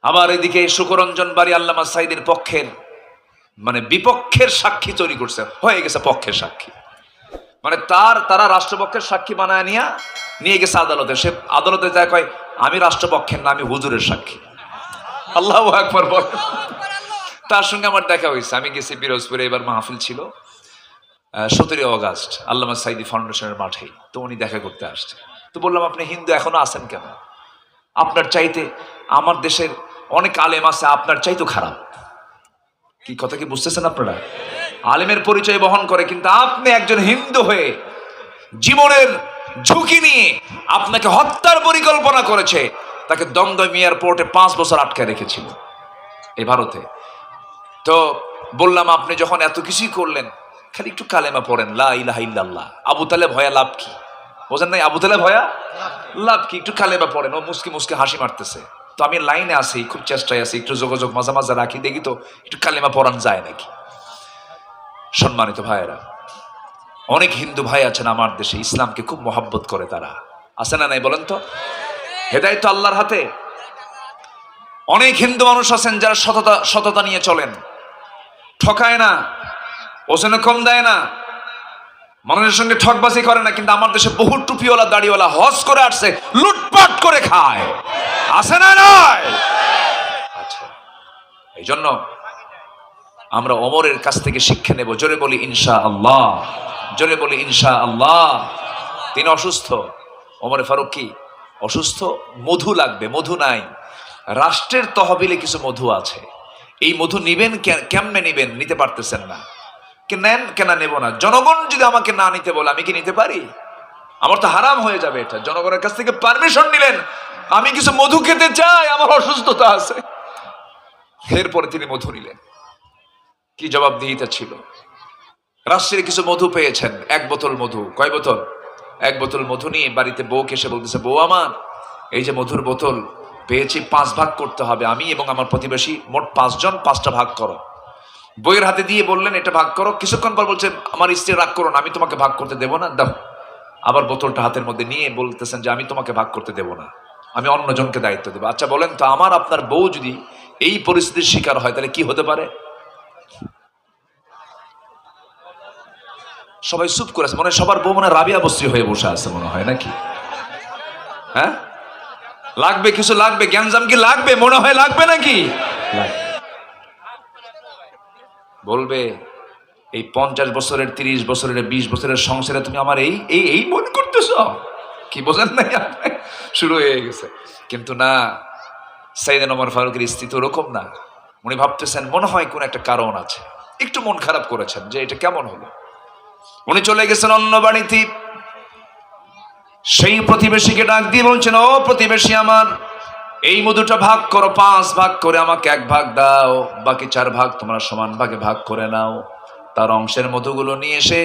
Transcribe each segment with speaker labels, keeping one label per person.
Speaker 1: আবার এদিকে শুকরঞ্জন বাড়ি আল্লামা সাঈদীর পক্ষের মানে বিপক্ষের সাক্ষী তৈরি করছে, হয়ে গেছে পক্ষের সাক্ষী। মানে তারা রাষ্ট্রপক্ষের সাক্ষী বানায় নিয়ে গেছে আদালতে। সে আদালতে যায় কয় আমি রাষ্ট্রপক্ষের না, আমি হুজুরের সাক্ষী। আল্লাহু আকবার বল। তার সঙ্গে আমার দেখা হয়েছে, আমি গেছি পিরোজপুরে, এবার মাহফিল ছিল 17 অগাস্ট আল্লামা সাঈদী ফাউন্ডেশনের মাঠে। তো উনি দেখা করতে আসছে। তো বললাম আপনি হিন্দু এখনো আছেন কেন? আপনার চাইতে আমার দেশের অনেক আলেম আছে, আপনার চাইতো খারাপ। কি কথা কি বুঝতেছেন আপনারা? আলেমের পরিচয় বহন করে, কিন্তু আপনি একজন হিন্দু হয়ে জীবনের ঝুঁকি নিয়ে আপনাকে হত্যার পরিকল্পনা করেছে। তাকে দমদম এয়ারপোর্টে 5 বছর আটকে রেখেছিল এই ভারতে। তো বললাম আপনি যখন এত কিছুই করলেন, খালি একটু কালেমা পড়েন, লা ইলাহা ইল্লাল্লাহ। আবু তালেব ভয়া লাভ কি? বোঝেন নাই? আবু তালেব ভয়া লাভ কি? একটু কালেমা পড়েন। ও মুসকি মুসকি হাসি মারতেছে। তো আমি লাইনে আছি, খুব চেষ্টায় আছি, একটু যোগাযোগ মাঝে মাঝে রাখি, দেখি তো একটু কালেমা পড়ান যায় নাকি। সম্মানিত ভাইয়েরা, অনেক হিন্দু ভাই আছেন আমার দেশে, ইসলামকে খুব মহাব্বত করে। তারা আছে না নাই বলেন তো? হেদায়েত তো আল্লাহর হাতে। অনেক হিন্দু মানুষ আছেন যারা সততা নিয়ে চলেন, ঠকায় না, ওজনে কম দেয় না, মানুষের সঙ্গে ঠকবাজি করে না। কিন্তু আমার দেশে বহু টুপিওয়ালা দাড়িওয়ালা হজ করে আসছে, লুটপাট করে খায়। আছে না নাই? আচ্ছা, এই জন্য আমরা ওমরের কাছ থেকে শিক্ষা নেব। জোরে বলি ইনশাআল্লাহ, জোরে বলি ইনশাআল্লাহ। তিনি অসুস্থ, ওমরে ফারুক কি অসুস্থ, মধু লাগবে, মধু নাই। রাষ্ট্রের তহবিলে কিছু মধু আছে, এই মধু নিবেন কেমনে নিবেন? নিতে পারতেছেন না। নেন কেন নেব না? জনগণ যদি আমাকে না নিতে বলে আমি কি নিতে পারি? আমার তো হারাম হয়ে যাবে এটা। জনগণের কাছ থেকে পারমিশন নিলেন, আমি কিছু মধু খেতে চাই, আমার অসুস্থতা আছে। এরপরে তিনি মধু নিলেন। কি জবাবদিহিতা ছিল! রাষ্ট্রের কিছু মধু পেয়েছেন, 1 বোতল মধু। কয় বোতল? 1 বোতল মধু নিয়ে বাড়িতে বউকে এসে বলতেছে, বউ আমার এই যে মধুর বোতল পেয়েছি, 5 ভাগ করতে হবে, আমি এবং আমার প্রতিবেশী মোট 5 জন, 5টা ভাগ করো। বইয়ের হাতে দিয়ে বললেন এটা ভাগ করো। কিছুক্ষণ পর বলছেন আমার স্ত্রী রাগ করো না, আমি তোমাকে ভাগ করতে দেবো না, দাও। আবার বোতলটা হাতের মধ্যে নিয়ে বলতেছেন যে আমি তোমাকে ভাগ করতে দেবো না, আমি অন্যজনকে দায়িত্ব দেবো। আচ্ছা বলেন তো, আমার আপনার বউ যদি এই পরিস্থিতির শিকার হয় তাহলে কি হতে পারে? সবাই চুপ করে আছে, মনে হয় সবার বউ মনে হয় রাবিয়া বস্ত্রী হয়ে বসে আছে মনে হয়, নাকি? হ্যাঁ, লাগবে, কিছু লাগবে, গ্যাঞ্জাম কি লাগবে? মনে হয় লাগবে নাকি? বলবে এই 50 বছরের, 30 বছরের, 20 বছরের সংসারে তুমি আমার এই মন করতেছ, কি বোঝেন নাই? শুরু হয়ে গেছে। কিন্তু না, সাইয়েদনা ওমর ফারুকের স্ত্রী তো ওরকম না। উনি ভাবতেছেন মনে হয় কোন একটা কারণ আছে, একটু মন খারাপ করেছেন যে এটা কেমন হলো। উনি চলে গেছেন অন্য বাড়িতে। সেই প্রতিবেশীকে ডাক দিয়ে বলছেন, ও প্রতিবেশী আমার, এই মধুটা ভাগ করো, 5 ভাগ করে আমাকে 1 ভাগ দাও, বাকি 4 ভাগ তোমরা সমান ভাগে ভাগ করে নাও। তার অংশের মধুগুলো নিয়ে এসে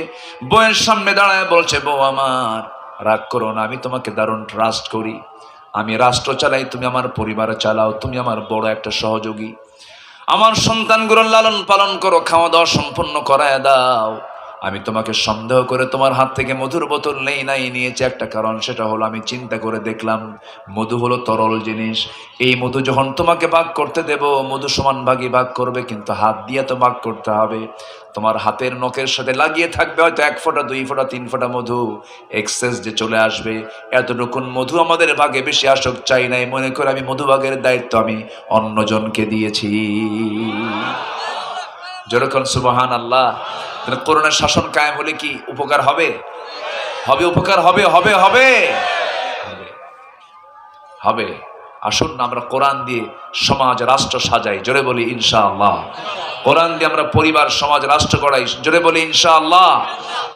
Speaker 1: বউয়ের সামনে দাঁড়ায় বলছে, বউ আমার রাগ করো না, আমি তোমাকে দারুণ ট্রাস্ট করি, আমি রাষ্ট্র চালাই, তুমি আমার পরিবার চালাও, তুমি আমার বড় একটা সহযোগী, আমার সন্তানগুলোর লালন পালন করো, খাওয়া দাওয়া সম্পূর্ণ করায় দাও। আমি তোমাকে সন্দেহ করে তোমার হাত থেকে মধুর বোতল নিয়েছে একটা কারণ, সেটা হলো আমি চিন্তা করে দেখলাম মধু হলো তরল জিনিস। এই মধু যখন তোমাকে ভাগ করতে দেব, মধু সমান ভাগই ভাগ করবে, কিন্তু হাত দিয়ে তো ভাগ করতে হবে। তোমার হাতের নখের সাথে লাগিয়ে থাকবে হয়তো 1 ফোঁটা, 2 ফোঁটা, 3 ফোঁটা মধু, এক্সেস যে চলে আসবে। এতটুকুন মধু আমাদের ভাগে বেশি আসক চাই নাই, মনে করে আমি মধু ভাগের দায়িত্ব আমি অন্যজনকে দিয়েছি। যেরকম সুবহানাল্লাহ। করোনার শাসন কায়েম হলে কি উপকার হবে? হবে, উপকার হবে, হবে, হবে, হবে। আসুন না আমরা কোরআন দিয়ে সমাজ রাষ্ট্র সাজাই, জোরে বলি ইনশাআল্লাহ। কোরআন দিয়ে আমরা পরিবার, সমাজ, রাষ্ট্র গড়াই, জোরে বলি ইনশাআল্লাহ।